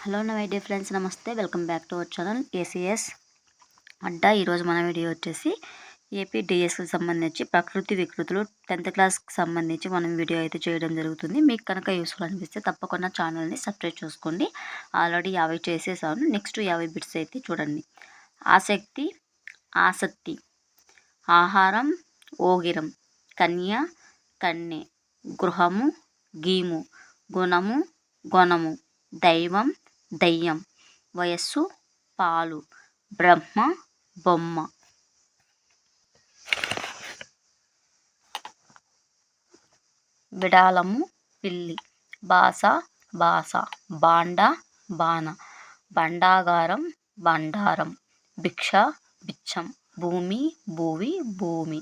Hello my dear friends, నమస్తే. Welcome back to our channel ACS Adda. ఈరోజు మన video వచ్చేసి ఏపీ డిఎస్కి సంబంధించి ప్రకృతి వికృతులు 10th క్లాస్కి సంబంధించి మనం వీడియో అయితే చేయడం జరుగుతుంది. మీకు కనుక యూస్ఫుల్ అనిపిస్తే తప్పకుండా ఛానల్ని సబ్స్క్రైబ్ చేసుకోండి. ఆల్రెడీ 50 చేసేసాను. నెక్స్ట్ 50 బిట్స్ అయితే చూడండి. ఆసక్తి, ఆసక్తి, ఆహారం, ఓగిరం, కన్య, కన్నె, గృహము, గీము, గుణము, గొణము, దైవం, దయ్యం, వయస్సు, పాలు, బ్రహ్మ, బొమ్మ. బిడాలము, పిల్లి, బాస, బాస, బాండ, బాణ, బండాగారం, బండారం, భిక్ష, బిచ్చం, భూమి, భూవి, భూమి,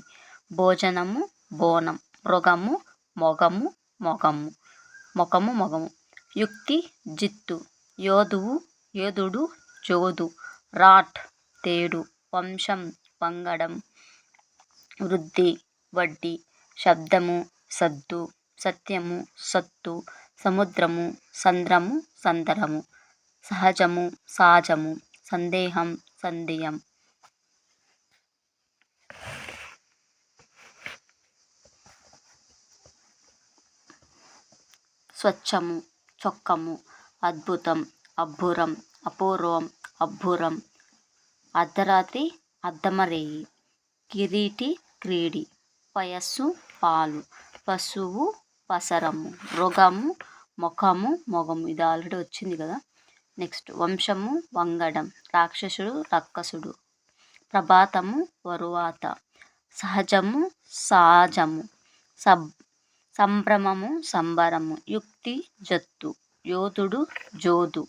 భోజనము, బోనం, మృగము, మొగము, మొగము, మొఖము, మొగము, యుక్తి, జిత్తు, యోధువు, యోధుడు, జోదు, రాట్, తేడు, వంశం, వంగడం, వృద్ధి, వడ్డీ, శబ్దము, సద్దు, సత్యము, సత్తు, సముద్రము, సంద్రము, సందరము, సహజము, సాజము, సందేహం, సందేయం, స్వచ్ఛము, చొక్కము, అద్భుతం, అబ్బురం, అపూర్వం, అబ్బురం, అర్ధరాత్రి, అద్దమరేయి, కిరీటి, క్రీడి, పయస్సు, పాలు, పశువు, పసరము, మృగము, ముఖము, మొగము. ఇది ఆల్రెడీ వచ్చింది కదా. నెక్స్ట్ వంశము, వంగడం, రాక్షసుడు, రక్కసుడు, ప్రభాతము, వరువాత, సహజము, సాజము, సంభ్రమము, సంబరము, యుక్తి, జత్తు, యోధుడు, జోదు.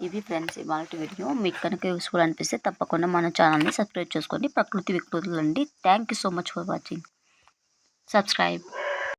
ఇవి ఫ్రెండ్స్ ఇవాళ వీడియో. మీకు కనుక యూస్ఫుల్ అనిపిస్తే తప్పకుండా మన ఛానల్ని సబ్స్క్రైబ్ చేసుకోండి. ప్రకృతి వికృతులు అండి. Thank you so much for watching. Subscribe.